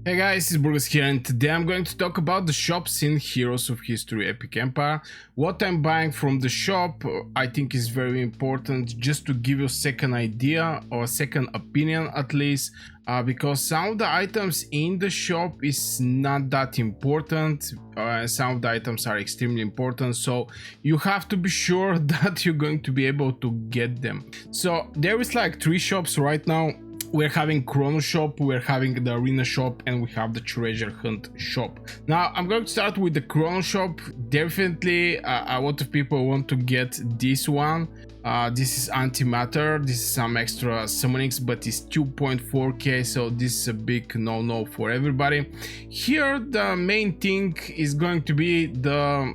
Hey guys, it's Burgas here, and today I'm going to talk about the shops in Heroes of History Epic Empire. What I'm buying from the shop I think is very important, just to give you a second idea or a second opinion at least, because some of the items in the shop is not that important. Some of the items are extremely important, so you have to be sure that you're going to be able to get them. So there is like 3 shops right now. We're having Chrono Shop, we're having the Arena Shop, and we have the Treasure Hunt Shop. Now, I'm going to start with the Chrono Shop. Definitely, a lot of people want to get this one. This is Antimatter. This is some extra summonings, but it's 2.4k, so this is a big no-no for everybody. Here, the main thing is going to be the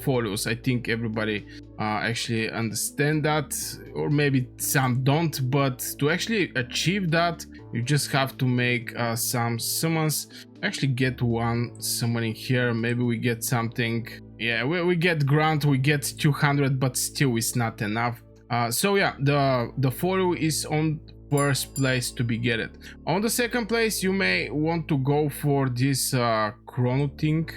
Folios. I think everybody actually understand that, or maybe some don't, but to actually achieve that you just have to make some summons. Actually get one summoning here, maybe we get something. Yeah, we get grant, we get 200, but still it's not enough. So yeah, the Folio is on first place to be get it. On the second place you may want to go for this chrono thing.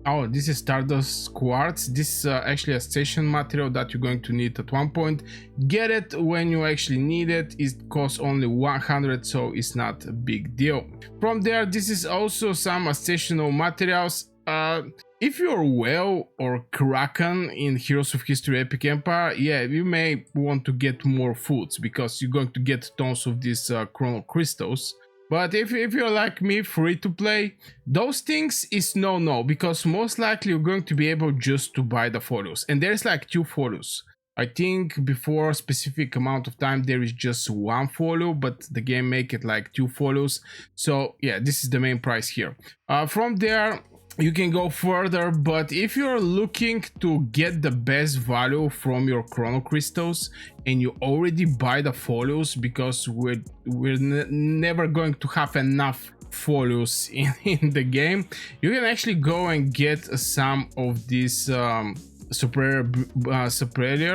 Oh, this is Stardust Quartz. This is actually a station material that you're going to need at one point. Get it when you actually need it. It costs only 100, so it's not a big deal. From there, this is also some stational materials. If you're Whale or Kraken in Heroes of History Epic Empire, yeah, you may want to get more foods, because you're going to get tons of these chrono crystals. But if you're like me, free to play, those things is no, because most likely you're going to be able just to buy the Folios. And there's like 2 Folios. I think before a specific amount of time there is just 1 Folio, but the game make it like 2 Folios. So yeah, this is the main price here. From there, you can go further, but if you're looking to get the best value from your chrono crystals and you already buy the Folios, because we're never going to have enough Folios in the game, you can actually go and get some of these superior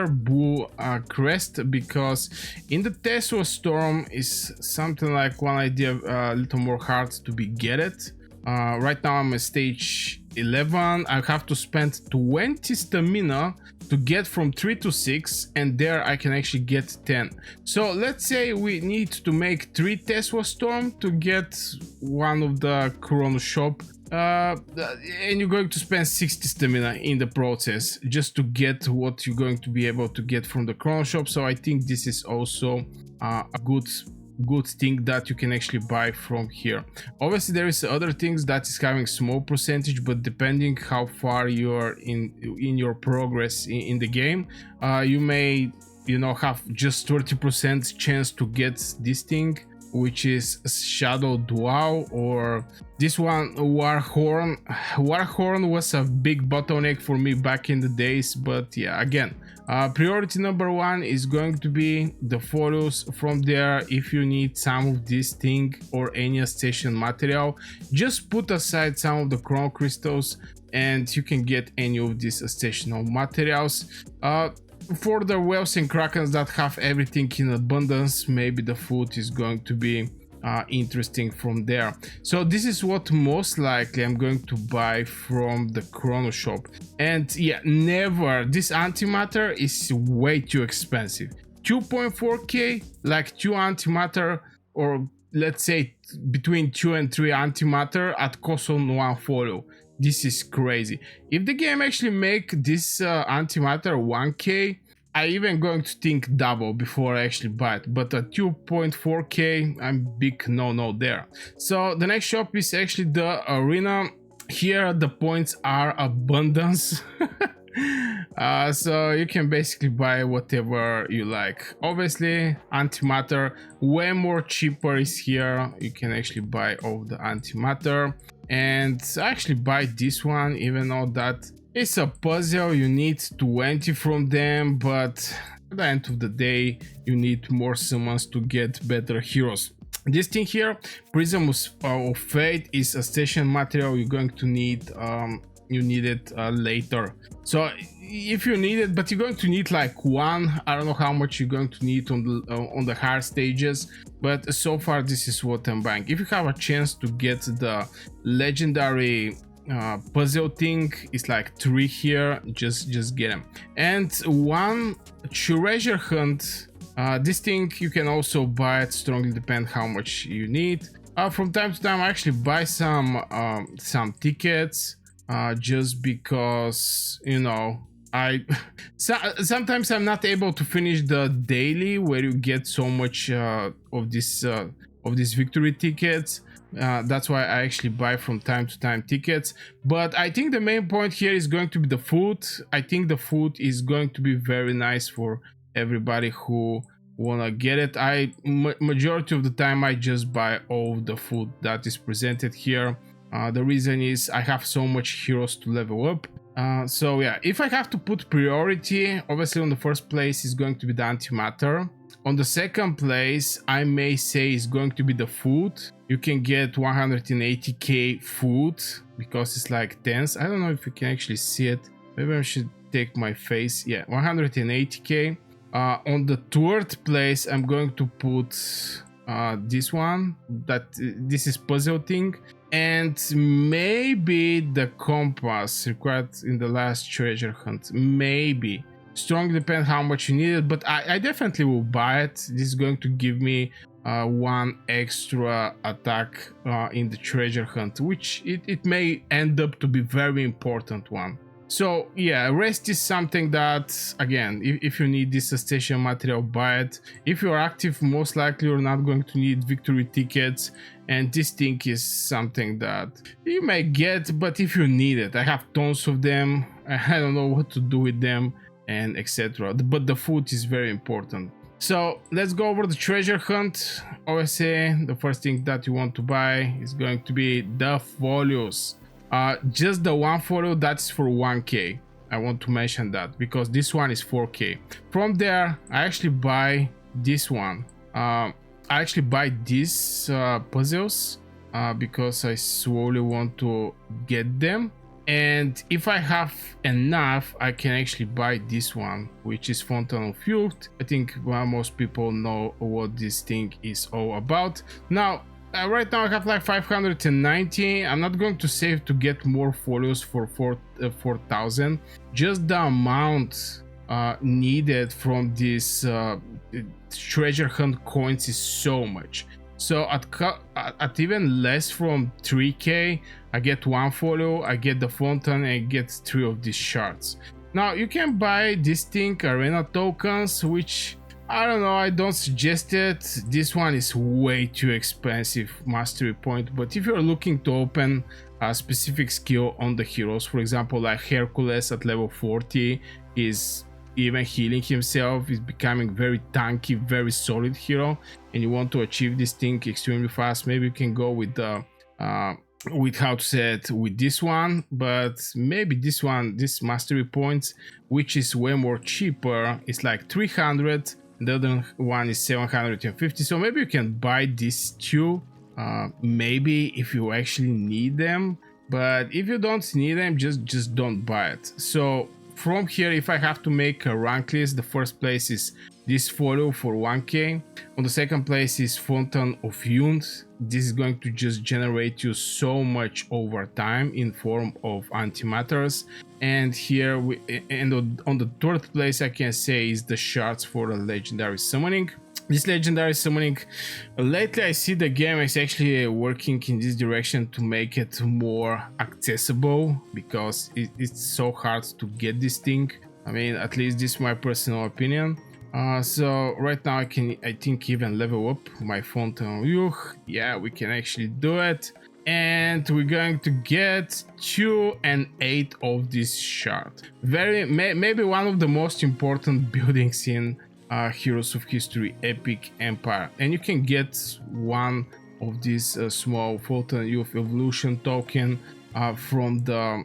blue crest, because in the Tesla storm is something like one idea a little more hard to be get it. Right now I'm at stage 11. I have to spend 20 stamina to get from 3 to 6, and there I can actually get 10. So let's say we need to make 3 Tesla Storm to get one of the Chrono Shop, and you're going to spend 60 stamina in the process just to get what you're going to be able to get from the Chrono Shop. So I think this is also a good thing that you can actually buy from here. Obviously there is other things that is having small percentage, but depending how far you are in your progress in the game, you may have just 30% chance to get this thing, which is Shadow Dual, or this one, Warhorn. Warhorn was a big bottleneck for me back in the days, but yeah, again, priority number 1 is going to be the Folios. From there, if you need some of this thing or any station material, just put aside some of the chrono crystals and you can get any of these stational materials. For the whales and krakens that have everything in abundance, maybe the food is going to be interesting from there. So this is what most likely I'm going to buy from the Chrono Shop. And yeah, never, this Antimatter is way too expensive. 2.4k, like 2 Antimatter, or let's say between 2 and 3 Antimatter at cost on 1 Folio. This is crazy. If the game actually make this Antimatter 1k, I even going to think double before I actually buy it, but at 2.4k, I'm big no there. So the next shop is actually the Arena. Here the points are abundance. So you can basically buy whatever you like. Obviously Antimatter way more cheaper is here. You can actually buy all the Antimatter and actually buy this one, even though that it's a puzzle. You need 20 from them, but at the end of the day you need more summons to get better heroes. This thing here, Prism of Fate, is a station material. You're going to need you need it later. So if you need it, but you're going to need like one, I don't know how much you're going to need on the hard stages, but so far this is what I'm buying. If you have a chance to get the legendary puzzle thing, it's like 3 here, just get them. And one treasure hunt, this thing you can also buy, it strongly depend how much you need. From time to time I actually buy some tickets, just because, you know, sometimes I'm not able to finish the daily where you get so much of these victory tickets. That's why I actually buy from time to time tickets. But I think the main point here is going to be the food. I think the food is going to be very nice for everybody who wanna get it. Majority of the time I just buy all the food that is presented here. The reason is I have so much heroes to level up. So yeah, if I have to put priority, obviously on the first place is going to be the antimatter. On the second place, I may say is going to be the food. You can get 180k food because it's like tens. I don't know if you can actually see it. Maybe I should take my face. Yeah, 180k. On the third place, I'm going to put this one. This is puzzle thing. And maybe the compass required in the last treasure hunt. Maybe. Strongly depend how much you need it, but I definitely will buy it. This is going to give me one extra attack in the treasure hunt, which it may end up to be very important one. So yeah, rest is something that, again, if you need this station material, buy it. If you're active, most likely you're not going to need victory tickets, and this thing is something that you may get, but if you need it, I have tons of them. I don't know what to do with them, and etc. But the food is very important. So let's go over the treasure hunt. Obviously, the first thing that you want to buy is going to be the Folios. Just the one folio, that's for 1k. I want to mention that because this one is 4k. From there, I actually buy this one. I actually buy these puzzles because I slowly want to get them. And if I have enough, I can actually buy this one, which is Fountain of Youth. I think most people know what this thing is all about. Now, right now I have like 590. I'm not going to save to get more folios for 4,000. Just the amount needed from this treasure hunt coins is so much. So at even less from 3k, I get one folio, I get the fountain, and I get 3 of these shards. Now you can buy this thing, arena tokens, which I don't know, I don't suggest it. This one is way too expensive, mastery point. But if you're looking to open a specific skill on the heroes, for example, like Hercules at level 40 is even healing himself, is becoming very tanky, very solid hero, and you want to achieve this thing extremely fast, maybe you can go with the with how to say it, with this one. But maybe this one, this mastery points, which is way more cheaper, it's like 300. The other one is 750, so maybe you can buy these two, maybe if you actually need them. But if you don't need them, just don't buy it. So from here, if I have to make a rank list, the first place is this folio for 1k. On the second place is Fountain of Youth. This is going to just generate you so much over time in form of antimatters. And here on the third place, I can say is the shards for a legendary summoning. This legendary summoning, lately I see the game is actually working in this direction to make it more accessible, because it's so hard to get this thing. I mean, at least this is my personal opinion. So right now I think even level up my Fountain of Youth. Yeah, we can actually do it. And we're going to get 2 and 8 of this shard. Maybe one of the most important buildings in Heroes of History Epic Empire. And you can get one of these small Fountain of Youth evolution token from the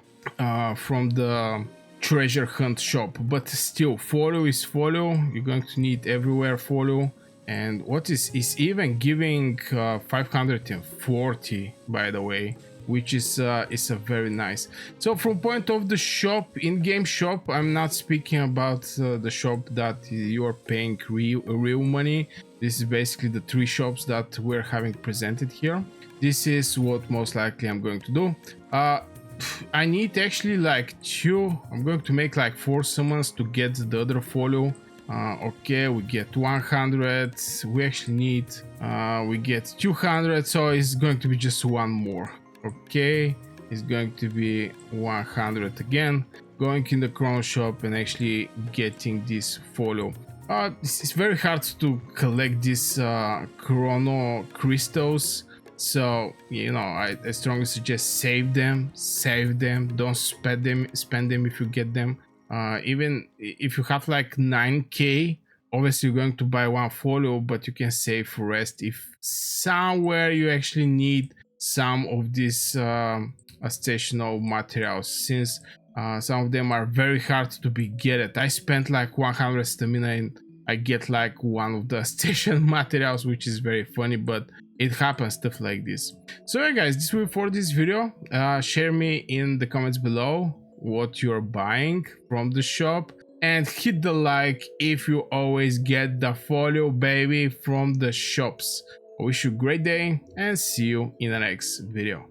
treasure hunt shop. But still, folio is folio. You're going to need everywhere folio. And what is even giving 540, by the way. which is a very nice. So from point of the shop, in-game shop, I'm not speaking about the shop that you're paying real money. This is basically the 3 shops that we're having presented here. This is what most likely I'm going to do. I need actually like 2. I'm going to make like 4 summons to get the other folio. Okay, we get 100. We actually need we get 200, so it's going to be just 1 more. Okay, it's going to be 100 again. Going in the Chrono Shop and actually getting this folio. It's very hard to collect these chrono crystals, so you know, I strongly suggest save them, don't spend them if you get them. Even if you have like 9k, obviously you're going to buy 1 folio, but you can save for rest if somewhere you actually need some of these stational materials, since some of them are very hard to be get. I spent like 100 stamina and I get like 1 of the station materials, which is very funny, but it happens, stuff like this. So yeah guys, this will be for this video. Share me in the comments below what you're buying from the shop, and hit the like if you always get the folio baby from the shops. I wish you a great day and see you in the next video.